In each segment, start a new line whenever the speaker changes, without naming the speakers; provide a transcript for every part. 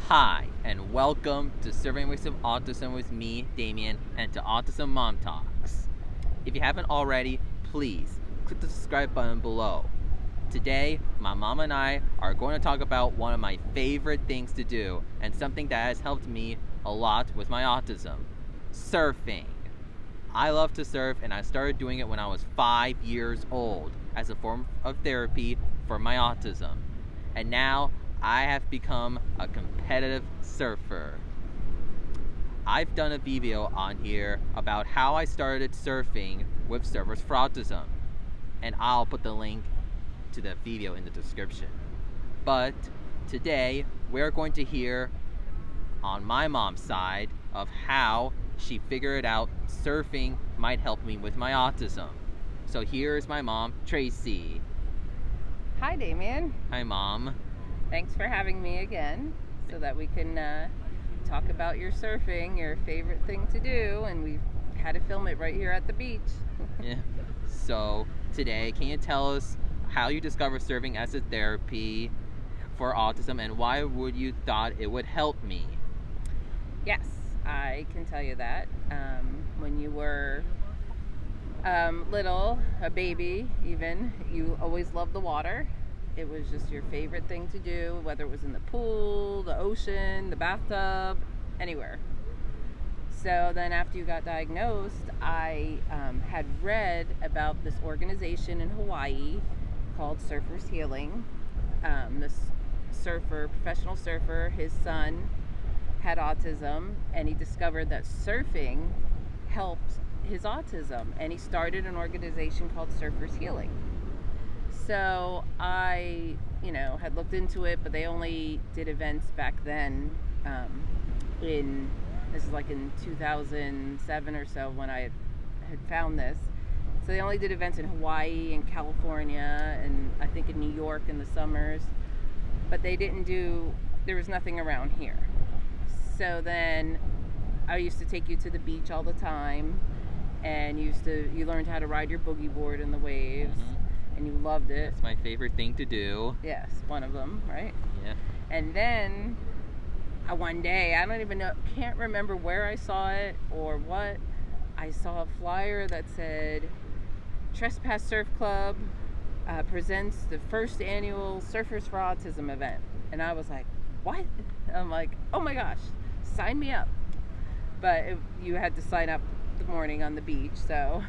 Hi, and welcome to Surveying Ways of Autism with me, Damian, and to Autism Mom Talks. If you haven't already, please click the subscribe button below. Today, my mom and I are going to talk about one of my favorite things to do and something that has helped me a lot with my autism: surfing. I love to surf, and I started doing it when I was 5 years old as a form of therapy for my autism. And now I have become a competitive surfer. I've done a video on here about how I started surfing with Surfers for Autism, and I'll put the link to the video in the description. But today we're going to hear on my mom's side of how she figured out surfing might help me with my autism. So here's my mom, Tracy.
Hi, Damian.
Hi, Mom.
Thanks for having me again so that we can talk about your surfing, your favorite thing to do, and we had to film it right here at the beach.
Yeah. So today, can you tell us how you discovered surfing as a therapy for autism, and why would you thought it would help me?
Yes, I can tell you that. When you were little, a baby even, you always loved the water. It was just your favorite thing to do, whether it was in the pool, the ocean, the bathtub, anywhere. So then after you got diagnosed, I had read about this organization in Hawaii called Surfers Healing. This professional surfer, his son had autism, and he discovered that surfing helped his autism, and he started an organization called Surfers Healing. So I, had looked into it, but they only did events back then. This is like in 2007 or so when I had found this. So they only did events in Hawaii and California, and I think in New York in the summers. But there was nothing around here. So then I used to take you to the beach all the time, and you learned how to ride your boogie board in the waves.
Mm-hmm.
And you loved it.
It's my favorite thing to do.
Yes, one of them, right?
Yeah.
And then one day, can't remember where I saw it or what. I saw a flyer that said Trespass Surf Club presents the first annual Surfers for Autism event. And I was like, what? I'm like, oh my gosh, sign me up. But you had to sign up the morning on the beach, so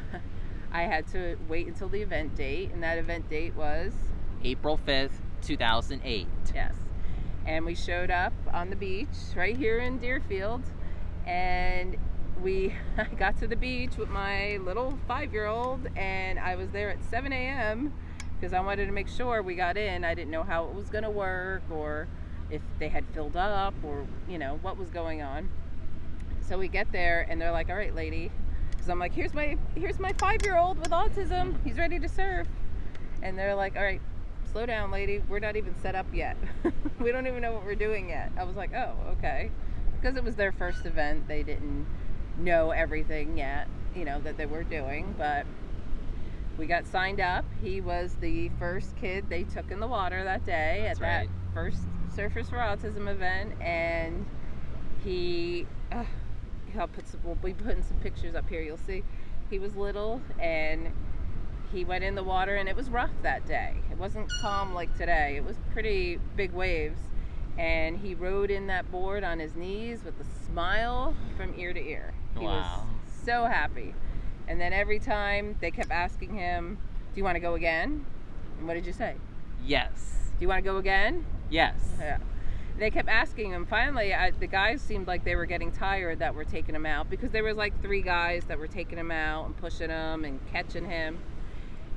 I had to wait until the event date, and that event date was
April 5th, 2008.
Yes. And we showed up on the beach right here in Deerfield, and I got to the beach with my little 5-year-old, and I was there at 7 a.m. because I wanted to make sure we got in. I didn't know how it was going to work, or if they had filled up, or what was going on. So we get there, and they're like, all right, lady. Because I'm like, here's my 5-year-old with autism. He's ready to surf. And they're like, all right, slow down, lady. We're not even set up yet. We don't even know what we're doing yet. I was like, oh, okay. Because it was their first event. They didn't know everything yet, that they were doing. But we got signed up. He was the first kid they took in the water that day.
That's
at
right.
That first Surfers for Autism event. And we'll be putting some pictures up here. You'll see he was little, and he went in the water, and it was rough that day. It wasn't calm like today. It was pretty big waves, and he rode in that board on his knees with a smile from ear to ear. He
Wow.
was so happy. And then every time they kept asking him, do you want to go again? And what did you say?
Yes.
Do you want to go again?
Yes.
Yeah. They kept asking him. Finally, the guys seemed like they were getting tired that were taking him out, because there was like 3 guys that were taking him out and pushing him and catching him.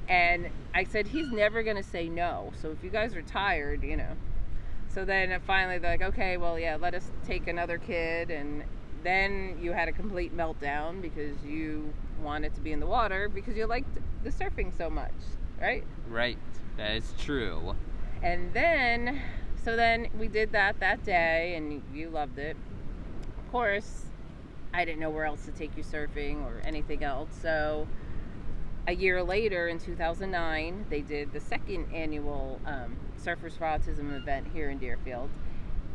And I said, he's never going to say no. So if you guys are tired, So then finally they're like, okay, well, yeah, let us take another kid. And then you had a complete meltdown because you wanted to be in the water because you liked the surfing so much, right?
Right. That is true.
And then... So then we did that day, and you loved it. Of course, I didn't know where else to take you surfing or anything else. So a year later, in 2009, they did the second annual Surfers for Autism event here in Deerfield.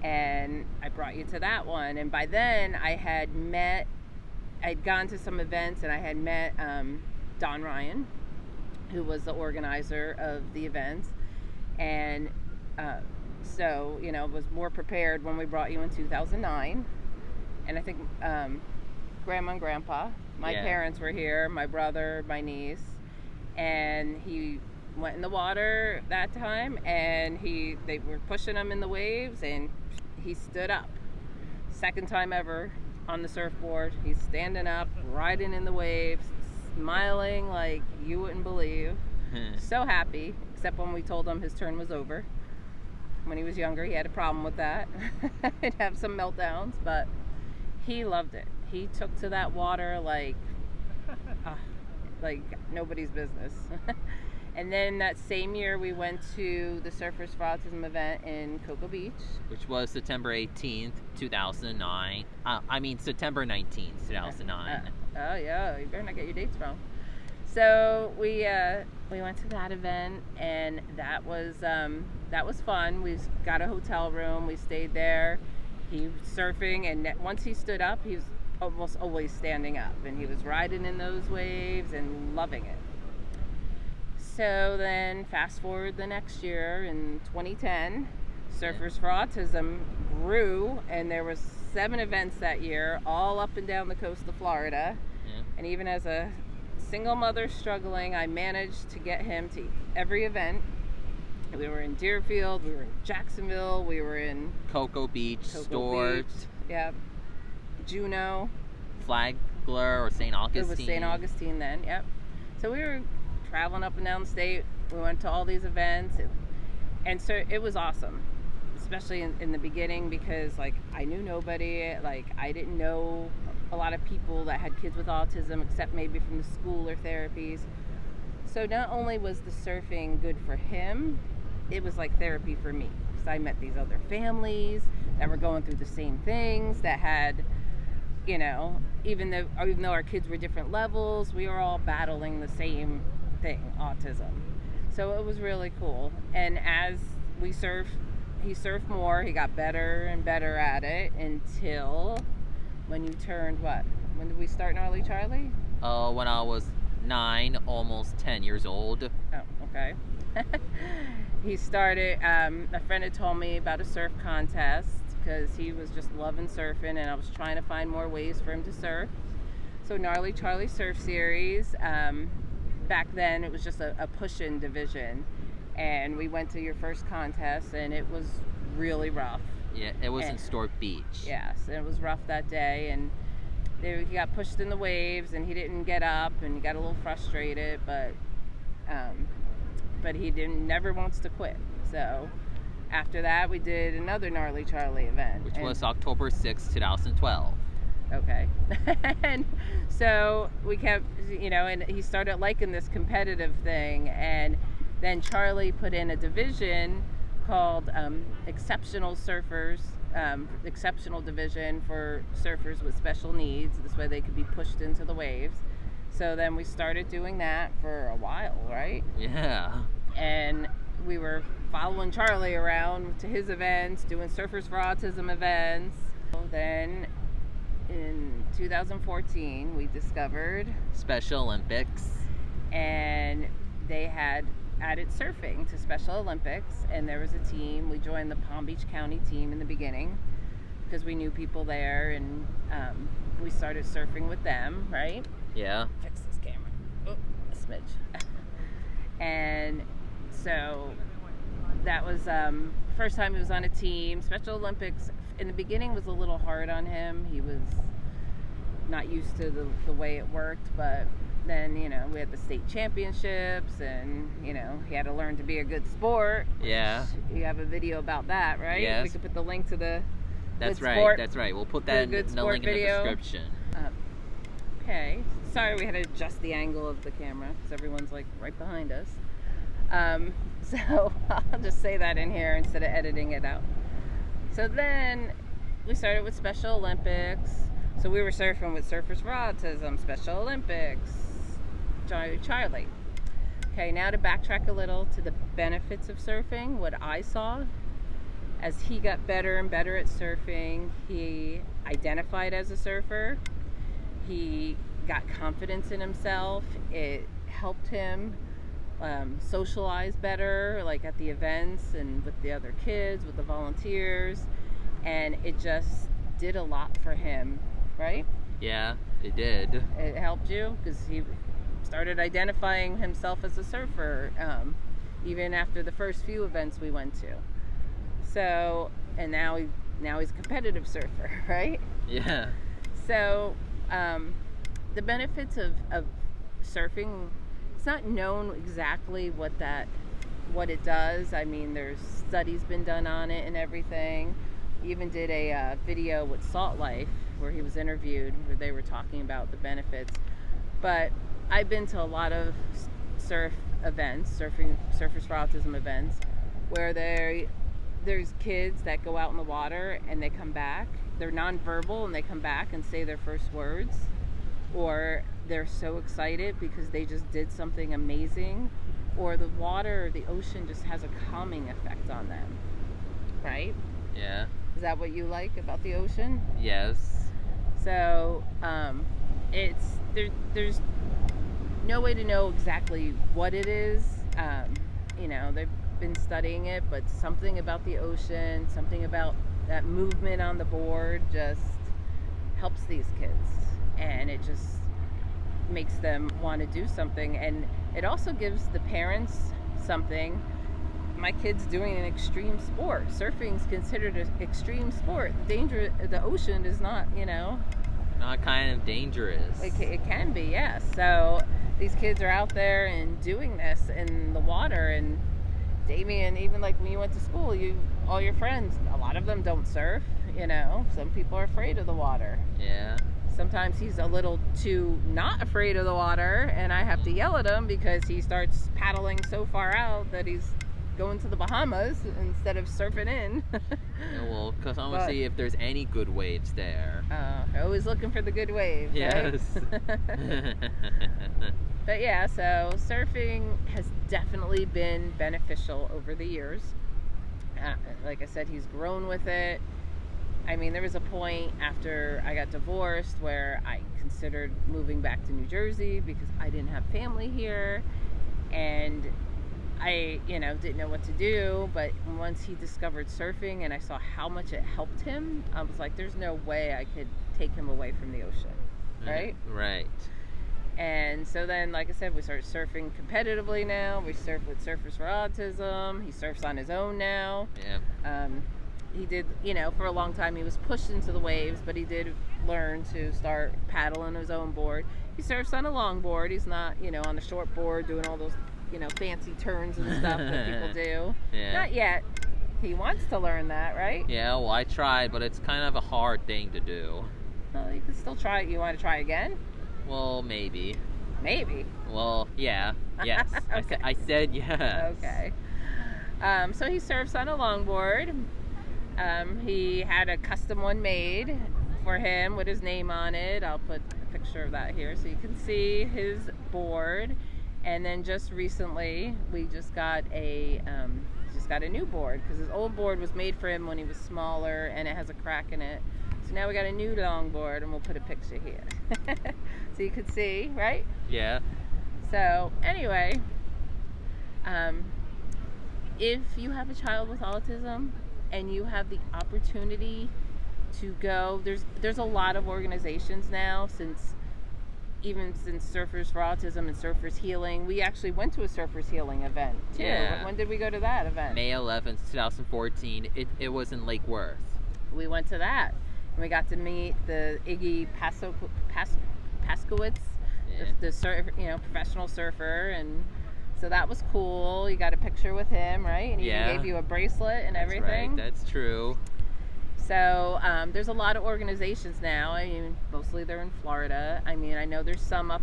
and I brought you to that one. And by then I'd gone to some events, and I had met Don Ryan, who was the organizer of the events, and so was more prepared when we brought you in 2009. And I think Grandma and Grandpa, my parents were here, my brother, my niece, and he went in the water that time, and they were pushing him in the waves, and he stood up. Second time ever on the surfboard. He's standing up, riding in the waves, smiling like you wouldn't believe. So happy, except when we told him his turn was over. When he was younger, he had a problem with that. He'd have some meltdowns, but he loved it. He took to that water like nobody's business. And then that same year, we went to the Surfers for Autism event in Cocoa Beach.
Which was September 18th, 2009. September 19th, 2009.
Oh, yeah. You better not get your dates wrong. So we went to that event, and that was fun. We got a hotel room. We stayed there. He was surfing, and once he stood up, he was almost always standing up. And he was riding in those waves and loving it. So then fast forward the next year in 2010, Surfers for Autism grew, and there was 7 events that year, all up and down the coast of Florida.
Yeah.
And even as a single mother struggling, I managed to get him to every event. We were in Deerfield, we were in Jacksonville, we were in
Cocoa Beach, Stewart.
Yeah, Juneau.
Flagler or St. Augustine.
It was St. Augustine then, yep. So we were traveling up and down the state. We went to all these events, and so it was awesome, especially in the beginning, because I knew nobody. I didn't know a lot of people that had kids with autism, except maybe from the school or therapies. So not only was the surfing good for him, it was like therapy for me, because I met these other families that were going through the same things, that had, even though our kids were different levels, we were all battling the same thing, autism. So it was really cool. And as we surfed, he surfed more. He got better and better at it until when you turned what? When did we start Gnarly Charlie?
When I was 9, almost 10 years old.
Oh, okay. He started, a friend had told me about a surf contest, because he was just loving surfing, and I was trying to find more ways for him to surf. So Gnarly Charlie Surf Series, back then it was just a push-in division, and we went to your first contest, and it was really rough.
Yeah, it was in Stewart Beach.
Yes, and it was rough that day, and he got pushed in the waves, and he didn't get up, and he got a little frustrated, but he never wants to quit. So after that, we did another Gnarly Charlie event,
which was October 6, 2012.
Okay. And so we kept, and he started liking this competitive thing, and then Charlie put in a division called Exceptional Surfers, Exceptional Division for surfers with special needs. This way they could be pushed into the waves. So then we started doing that for a while, right?
Yeah.
And we were following Charlie around to his events, doing Surfers for Autism events. Then in 2014, we discovered
Special Olympics,
and they had added surfing to Special Olympics, and there was a team. We joined the Palm Beach County team in the beginning because we knew people there, and we started surfing with them, right?
Yeah.
Fix this camera. Oh, a smidge. And so that was first time he was on a team. Special Olympics in the beginning was a little hard on him. He was not used to the way it worked, but then we had the state championships, and he had to learn to be a good sport.
Yeah.
You have a video about that, right?
Yes.
We could put the link to the
That's
good
right.
sport,
That's right. We'll put that in the link
video.
in the description.
Okay. Sorry, we had to adjust the angle of the camera because everyone's right behind us. So I'll just say that in here instead of editing it out. So then we started with Special Olympics. So we were surfing with Surfers for Autism, Special Olympics, Charlie. Okay, now to backtrack a little to the benefits of surfing, what I saw as he got better and better at surfing, he identified as a surfer. He got confidence in himself. It helped him socialize better, like at the events and with the other kids, with the volunteers, and it just did a lot for him, right?
Yeah, it did.
It helped you because he started identifying himself as a surfer, even after the first few events we went to. So, and now he's a competitive surfer, right?
Yeah.
So, the benefits of surfing, it's not known exactly what it does. I mean, there's studies been done on it and everything. We even did a video with Salt Life where he was interviewed, where they were talking about the benefits. But I've been to a lot of surf events, Surfers for Autism events, where there's kids that go out in the water and they come back. They're nonverbal and they come back and say their first words, or they're so excited because they just did something amazing, or the water or the ocean just has a calming effect on them, right?
Yeah.
Is that what you like about the ocean?
Yes.
So there's no way to know exactly what it is. They've been studying it, but something about the ocean, something about that movement on the board just helps these kids, and it just makes them want to do something, and it also gives the parents something. My kid's doing an extreme sport. Surfing is considered an extreme sport. The ocean is not,
Not kind of dangerous.
It can be, yes. So these kids are out there and doing this in the water. And Damian, even like when you went to school, all your friends, a lot of them don't surf. Some people are afraid of the water.
Yeah.
Sometimes he's a little too not afraid of the water, and I have to yell at him because he starts paddling so far out that he's going to the Bahamas instead of surfing in.
Yeah, well, because I want to see if there's any good waves there.
Always looking for the good wave.
Yes.
Right? But yeah, so surfing has definitely been beneficial over the years. Like I said, he's grown with it. I mean, there was a point after I got divorced where I considered moving back to New Jersey because I didn't have family here, and I, didn't know what to do. But once he discovered surfing and I saw how much it helped him, I was like, there's no way I could take him away from the ocean, right?
Right.
And so then, like I said, we started surfing competitively now. We surf with Surfers for Autism. He surfs on his own now.
Yeah.
He did, for a long time he was pushed into the waves, but he did learn to start paddling his own board. He surfs on a longboard. He's not, on a short board doing all those, fancy turns and stuff that people do.
Yeah.
Not yet. He wants to learn that, right?
Yeah, well, I tried, but it's kind of a hard thing to do.
Well, you can still try it. You want to try again?
Well, maybe.
Maybe.
Well, yeah. Yes.
Okay.
I said yes.
Okay. So he surfs on a longboard. He had a custom one made for him with his name on it. I'll put a picture of that here so you can see his board. And then just recently, we just got a new board because his old board was made for him when he was smaller and it has a crack in it. So now we got a new longboard, and we'll put a picture here so you can see, right?
Yeah.
So anyway, if you have a child with autism and you have the opportunity to go, there's a lot of organizations now, since Surfers for Autism and Surfers Healing. We actually went to a Surfers Healing event too.
Yeah.
When did we go to that event?
May 11th, 2014. It was in Lake Worth.
We went to that, and we got to meet the Iggy Paskowitz,
Yeah.
the professional surfer, and so that was cool. You got a picture with him, right? And he
Yeah.
gave you a bracelet and everything.
Right, that's true.
So there's a lot of organizations now. I mean, mostly they're in Florida. I mean, I know there's some up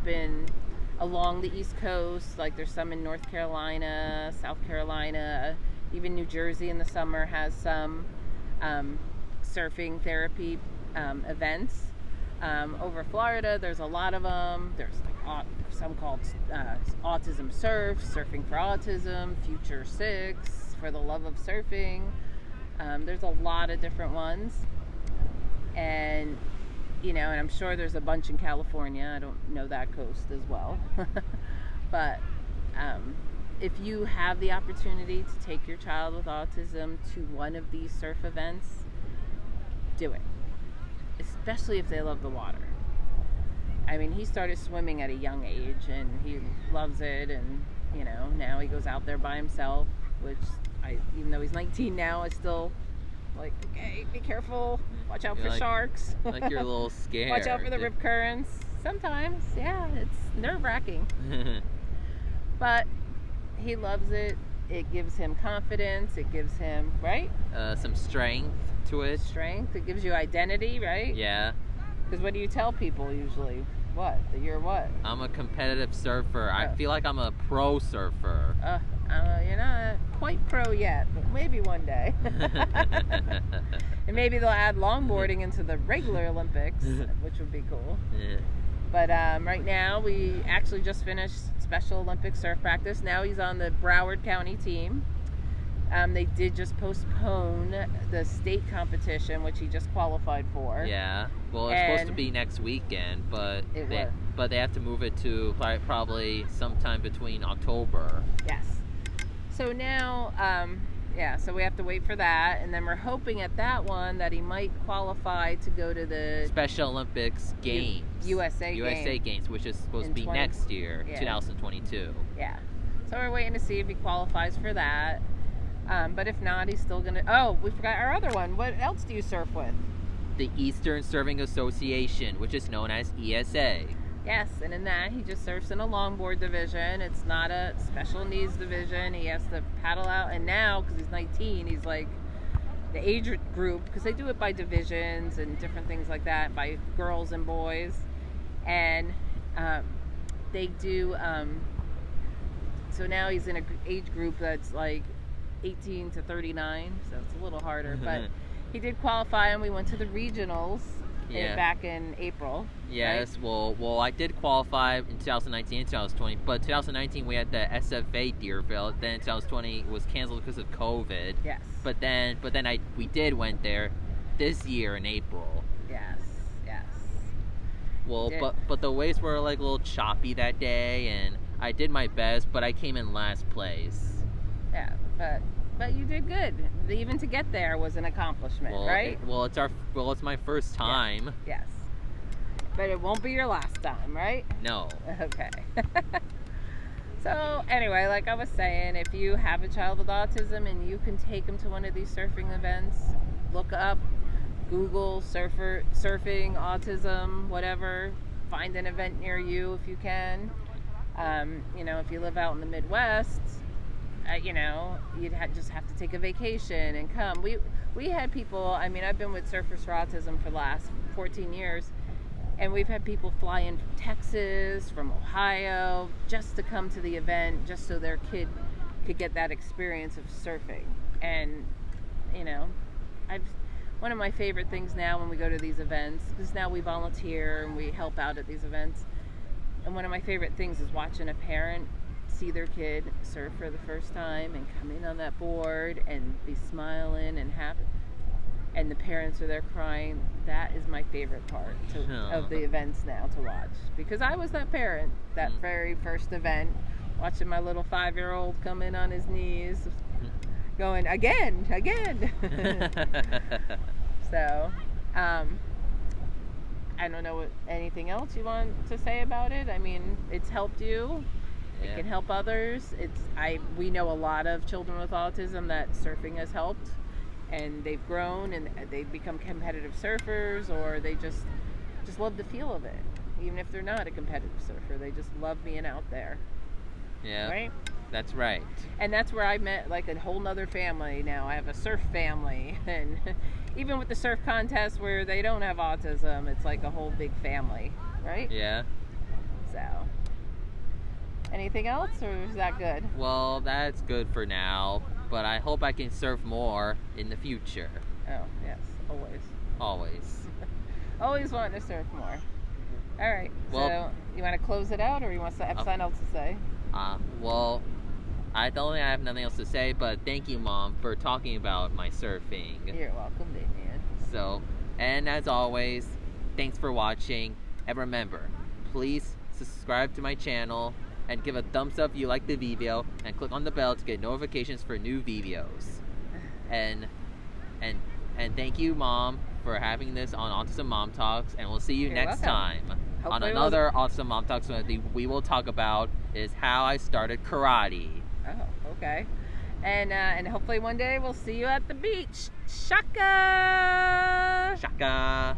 along the East Coast, like there's some in North Carolina, South Carolina, even New Jersey in the summer has some surfing therapy events. Over Florida, there's a lot of them. There's like some called Autism Surf, Surfing for Autism, Future 6, For the Love of Surfing. There's a lot of different ones, and and I'm sure there's a bunch in California. I don't know that coast as well. But if you have the opportunity to take your child with autism to one of these surf events, do it. Especially if they love the water. I mean, he started swimming at a young age and he loves it, and now he goes out there by himself, which even though he's 19 now, I still like, okay, be careful, watch out for sharks.
Like you're a little scared.
Watch out for the rip currents. Sometimes, yeah, it's nerve-wracking. But he loves it. It gives him confidence. It gives him, right?
Some strength to it.
Strength. It gives you identity, right?
Yeah.
Because what do you tell people usually? What? That you're what?
I'm a competitive surfer. I feel like I'm a pro surfer.
You're not quite pro yet, but maybe one day. And maybe they'll add longboarding into the regular Olympics, which would be cool.
Yeah.
But right now, we actually just finished Special Olympics surf practice. Now he's on the Broward County team. They did just postpone the state competition, which he just qualified for.
Yeah. Well, it's supposed to be next weekend, but they have to move it to probably sometime between October.
Yes. So now, so we have to wait for that, and then we're hoping at that one that he might qualify to go to the
Special Olympics Games.
USA
Games, which is supposed to be next year, 2022.
Yeah. So we're waiting to see if he qualifies for that. But if not, he's still gonna. Oh, we forgot our other one. What else do you surf with?
The Eastern Surfing Association, which is known as ESA.
Yes, and in that he just surfs in a longboard division. It's not a special needs division. He has to paddle out, and now because he's 19, he's like the age group, because they do it by divisions and different things like that, by girls and boys, and they do. So now he's in an age group that's like 18 to 39, so it's a little harder, but he did qualify, and we went to the regionals back in April.
Yes,
right?
well, I did qualify in 2019 and 2020, but 2019 we had the SFA Deerfield, then 2020 was canceled because of COVID.
Yes.
But then we went there this year in April.
Yes.
Well, but the waves were like a little choppy that day, and I did my best, but I came in last place.
Yeah, but you did good. Even to get there was an accomplishment, right?
It's my first time.
Yes. But it won't be your last time, right?
No.
Okay. So anyway, like I was saying, if you have a child with autism and you can take them to one of these surfing events, look up, Google surfing, autism, whatever. Find an event near you if you can. If you live out in the Midwest, you'd just have to take a vacation and come. We had people, I've been with Surfers for Autism for the last 14 years, and we've had people fly in from Texas, from Ohio, just to come to the event, just so their kid could get that experience of surfing. And, one of my favorite things now when we go to these events, because now we volunteer and we help out at these events, and one of my favorite things is watching a parent see their kid surf for the first time and come in on that board and be smiling and happy, and the parents are there crying. That is my favorite part of the events now to watch, because I was that parent that very first event, watching my little 5-year-old come in on his knees going again. So I don't know anything else you want to say about it. It's helped you. It can help others. We know a lot of children with autism that surfing has helped, and they've grown and they've become competitive surfers, or they just love the feel of it. Even if they're not a competitive surfer, they just love being out there.
Yeah.
Right?
That's right.
And that's where I met like a whole nother family now. I have a surf family, and even with the surf contest where they don't have autism, it's like a whole big family, right?
Yeah.
So, anything else, or is that good?
Well, that's good for now, but I hope I can surf more in the future.
Oh, yes, always. Always wanting to surf more. All right, so you want to close it out, or you want to have something else to say?
Well, I don't think I have nothing else to say, but thank you, Mom, for talking about my surfing.
You're welcome, Damian.
So, and as always, thanks for watching. And remember, please subscribe to my channel and give a thumbs up if you like the video, and click on the bell to get notifications for new videos. And thank you, Mom, for having this on Autism Mom Talks, and we'll see you
You're
next
welcome.
time on
Hopefully
another Autism Mom Talks. We will talk about is how I started karate.
Oh, okay. And hopefully one day we'll see you at the beach. Shaka!
Shaka!